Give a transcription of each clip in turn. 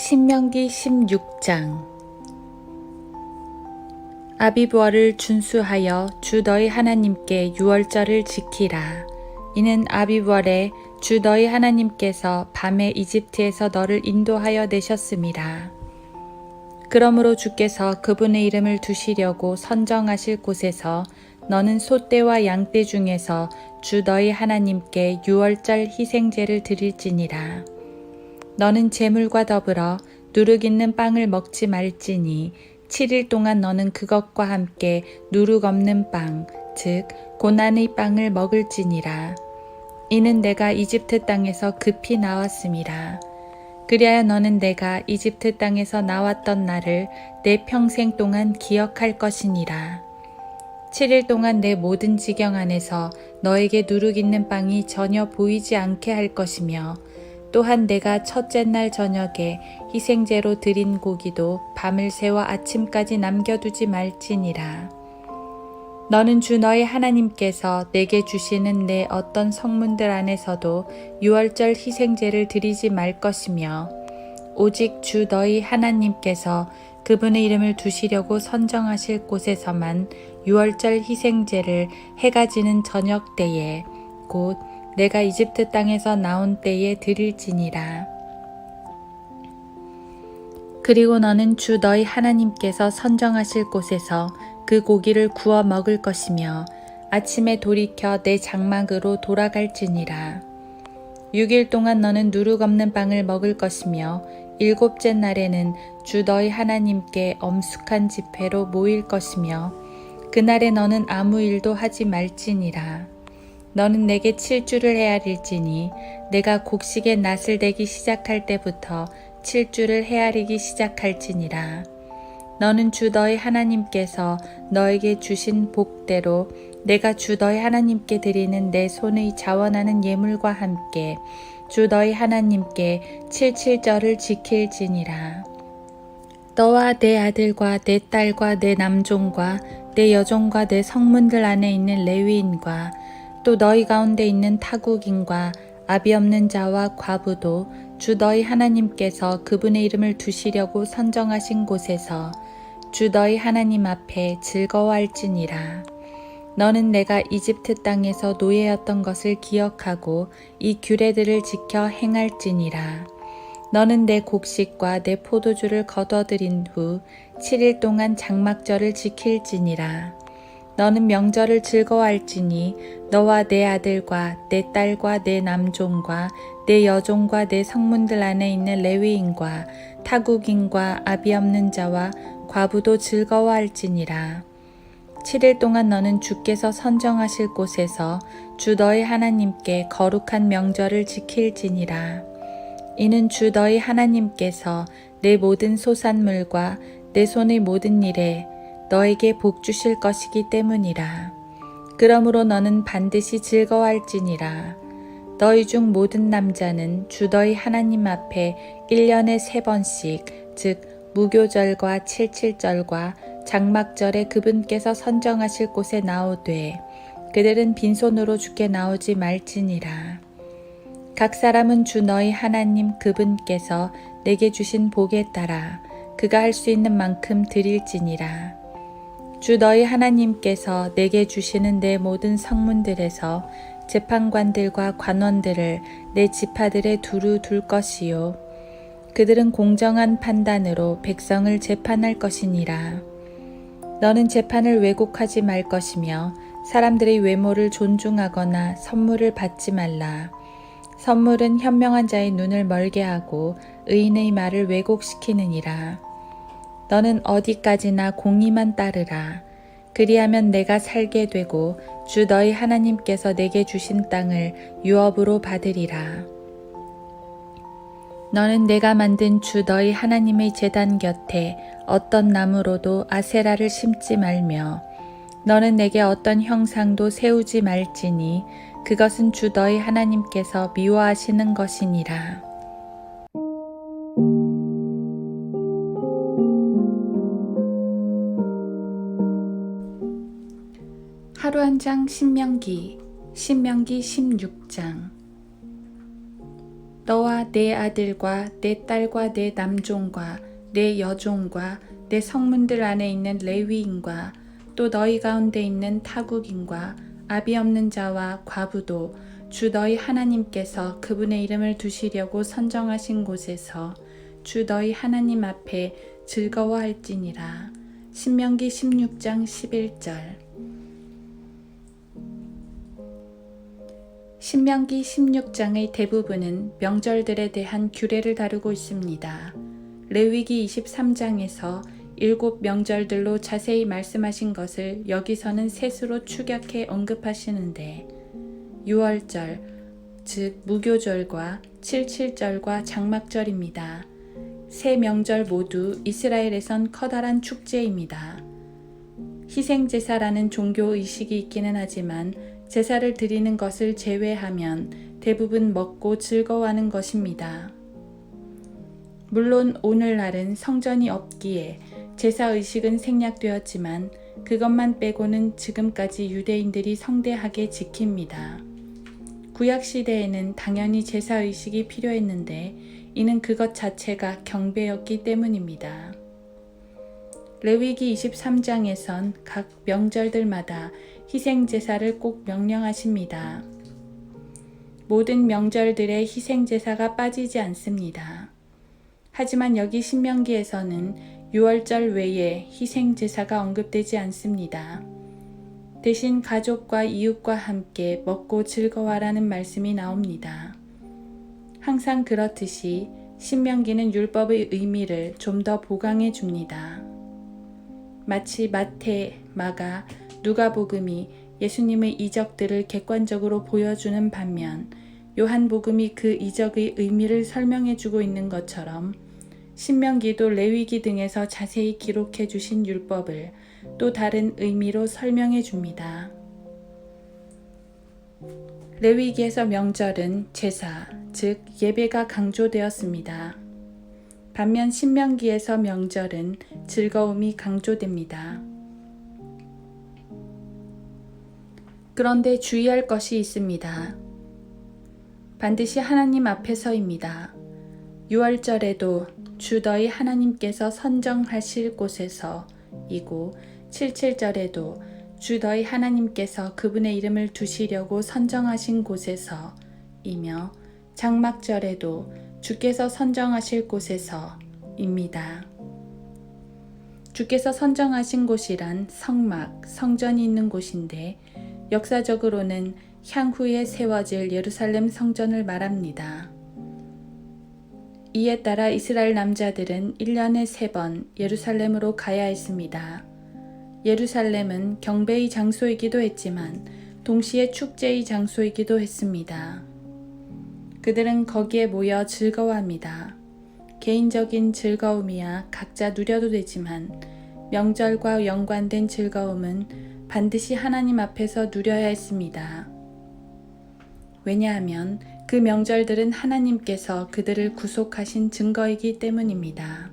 신명기 16장. 아비브월을 준수하여 주 너희 하나님께 유월절을 지키라. 이는 아비브월에 주 너희 하나님께서 밤에 이집트에서 너를 인도하여 내셨음이라. 그러므로 주께서 그분의 이름을 두시려고 선정하실 곳에서 너는 소떼와 양떼 중에서 주 너희 하나님께 유월절 희생제를 드릴지니라. 너는 제물과 더불어 누룩 있는 빵을 먹지 말지니 7일 동안 너는 그것과 함께 누룩 없는 빵, 즉 고난의 빵을 먹을지니라. 이는 내가 이집트 땅에서 급히 나왔음이라. 그리하여 너는 내가 이집트 땅에서 나왔던 날을 내 평생 동안 기억할 것이니라. 7일 동안 내 모든 지경 안에서 너에게 누룩 있는 빵이 전혀 보이지 않게 할 것이며, 또한 내가 첫째 날 저녁에 희생제로 드린 고기도 밤을 새워 아침까지 남겨두지 말지니라. 너는 주 너희 하나님께서 내게 주시는 내 어떤 성문들 안에서도 유월절 희생제를 드리지 말 것이며, 오직 주 너희 하나님께서 그분의 이름을 두시려고 선정하실 곳에서만 유월절 희생제를 해가 지는 저녁 때에, 곧 내가 이집트 땅에서 나온 때에 드릴지니라. 그리고 너는 주 너희 하나님께서 선정하실 곳에서 그 고기를 구워 먹을 것이며, 아침에 돌이켜 내 장막으로 돌아갈지니라. 6일 동안 너는 누룩 없는 빵을 먹을 것이며, 7째 날에는 주 너희 하나님께 엄숙한 집회로 모일 것이며, 그날에 너는 아무 일도 하지 말지니라. 너는 내게 7주를 헤아릴지니 내가 곡식의 낫을 대기 시작할 때부터 7주를 헤아리기 시작할지니라. 너는 주 너희 하나님께서 너에게 주신 복대로 내가 주 너희 하나님께 드리는 내 손의 자원하는 예물과 함께 주 너희 하나님께 7.7절을 지킬지니라. 너와 내 아들과 내 딸과 내 남종과 내 여종과 내 성문들 안에 있는 레위인과 또 너희 가운데 있는 타국인과 아비 없는 자와 과부도 주 너희 하나님께서 그분의 이름을 두시려고 선정하신 곳에서 주 너희 하나님 앞에 즐거워할지니라. 너는 내가 이집트 땅에서 노예였던 것을 기억하고 이 규례들을 지켜 행할지니라. 너는 내 곡식과 내 포도주를 거둬들인 후 7일 동안 장막절을 지킬지니라. 너는 명절을 즐거워할지니 너와 내 아들과 내 딸과 내 남종과 내 여종과 내 성문들 안에 있는 레위인과 타국인과 아비 없는 자와 과부도 즐거워할지니라. 7일 동안 너는 주께서 선정하실 곳에서 주 너희 하나님께 거룩한 명절을 지킬지니라. 이는 주 너희 하나님께서 내 모든 소산물과 내 손의 모든 일에 너에게 복 주실 것이기 때문이라. 그러므로 너는 반드시 즐거워할지니라. 너희 중 모든 남자는 주 너희 하나님 앞에 1년에 3번씩, 즉 무교절과 7.7절과 장막절에 그분께서 선정하실 곳에 나오되 그들은 빈손으로 주께 나오지 말지니라. 각 사람은 주 너희 하나님 그분께서 내게 주신 복에 따라 그가 할 수 있는 만큼 드릴지니라. 주 너희 하나님께서 내게 주시는 내 모든 성문들에서 재판관들과 관원들을 내 지파들에 두루 둘 것이요. 그들은 공정한 판단으로 백성을 재판할 것이니라. 너는 재판을 왜곡하지 말 것이며 사람들의 외모를 존중하거나 선물을 받지 말라. 선물은 현명한 자의 눈을 멀게 하고 의인의 말을 왜곡시키느니라. 너는 어디까지나 공의만 따르라. 그리하면 내가 살게 되고 주 너희 하나님께서 내게 주신 땅을 유업으로 받으리라. 너는 내가 만든 주 너희 하나님의 제단 곁에 어떤 나무로도 아세라를 심지 말며 너는 내게 어떤 형상도 세우지 말지니 그것은 주 너희 하나님께서 미워하시는 것이니라. 하루 한 장 신명기 16장. 너와 내 아들과 내 딸과 내 남종과 내 여종과 내 성문들 안에 있는 레위인과 또 너희 가운데 있는 타국인과 아비 없는 자와 과부도 주 너희 하나님께서 그분의 이름을 두시려고 선정하신 곳에서 주 너희 하나님 앞에 즐거워할지니라. 신명기 16장 11절. 신명기 16장의 대부분은 명절들에 대한 규례를 다루고 있습니다. 레위기 23장에서 7 명절들로 자세히 말씀하신 것을 여기서는 셋으로 축약해 언급하시는데 6월절, 즉 무교절과 77절과 장막절입니다. 세 명절 모두 이스라엘에선 커다란 축제입니다. 희생제사라는 종교 의식이 있기는 하지만 제사를 드리는 것을 제외하면 대부분 먹고 즐거워하는 것입니다. 물론 오늘날은 성전이 없기에 제사 의식은 생략되었지만 그것만 빼고는 지금까지 유대인들이 성대하게 지킵니다. 구약시대에는 당연히 제사 의식이 필요했는데 이는 그것 자체가 경배였기 때문입니다. 레위기 23장에선 각 명절들마다 희생제사를 꼭 명령하십니다. 모든 명절들의 희생제사가 빠지지 않습니다. 하지만 여기 신명기에서는 6월절 외에 희생제사가 언급되지 않습니다. 대신 가족과 이웃과 함께 먹고 즐거워하라는 말씀이 나옵니다. 항상 그렇듯이 신명기는 율법의 의미를 좀 더 보강해 줍니다. 마치 마태, 마가, 누가복음이 예수님의 이적들을 객관적으로 보여주는 반면 요한복음이 그 이적의 의미를 설명해 주고 있는 것처럼 신명기도 레위기 등에서 자세히 기록해 주신 율법을 또 다른 의미로 설명해 줍니다. 레위기에서 명절은 제사, 즉 예배가 강조되었습니다. 반면 신명기에서 명절은 즐거움이 강조됩니다. 그런데 주의할 것이 있습니다. 반드시 하나님 앞에서입니다. 6월절에도 주 너희 하나님께서 선정하실 곳에서 이고 77절에도 주 너희 하나님께서 그분의 이름을 두시려고 선정하신 곳에서 이며 장막절에도 주께서 선정하실 곳에서 입니다. 주께서 선정하신 곳이란 성막, 성전이 있는 곳인데 역사적으로는 향후에 세워질 예루살렘 성전을 말합니다. 이에 따라 이스라엘 남자들은 1년에 3번 예루살렘으로 가야 했습니다. 예루살렘은 경배의 장소이기도 했지만 동시에 축제의 장소이기도 했습니다. 그들은 거기에 모여 즐거워합니다. 개인적인 즐거움이야 각자 누려도 되지만 명절과 연관된 즐거움은 반드시 하나님 앞에서 누려야 했습니다. 왜냐하면 그 명절들은 하나님께서 그들을 구속하신 증거이기 때문입니다.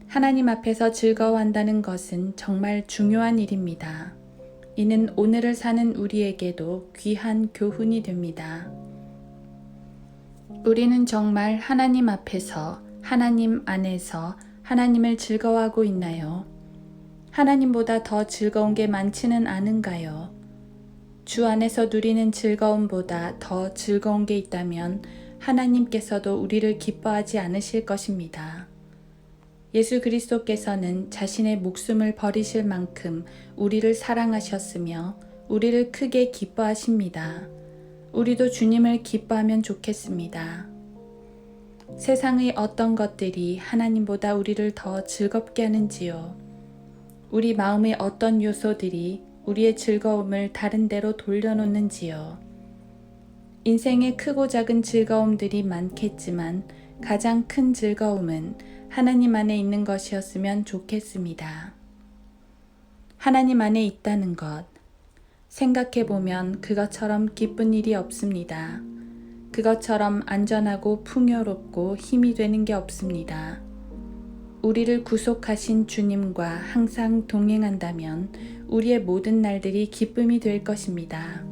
하나님 앞에서 즐거워한다는 것은 정말 중요한 일입니다. 이는 오늘을 사는 우리에게도 귀한 교훈이 됩니다. 우리는 정말 하나님 앞에서, 하나님 안에서 하나님을 즐거워하고 있나요? 하나님보다 더 즐거운 게 많지는 않은가요? 주 안에서 누리는 즐거움보다 더 즐거운 게 있다면 하나님께서도 우리를 기뻐하지 않으실 것입니다. 예수 그리스도께서는 자신의 목숨을 버리실 만큼 우리를 사랑하셨으며 우리를 크게 기뻐하십니다. 우리도 주님을 기뻐하면 좋겠습니다. 세상의 어떤 것들이 하나님보다 우리를 더 즐겁게 하는지요? 우리 마음의 어떤 요소들이 우리의 즐거움을 다른 데로 돌려놓는지요? 인생의 크고 작은 즐거움들이 많겠지만 가장 큰 즐거움은 하나님 안에 있는 것이었으면 좋겠습니다. 하나님 안에 있다는 것, 생각해보면 그것처럼 기쁜 일이 없습니다. 그것처럼 안전하고 풍요롭고 힘이 되는 게 없습니다. 우리를 구속하신 주님과 항상 동행한다면 우리의 모든 날들이 기쁨이 될 것입니다.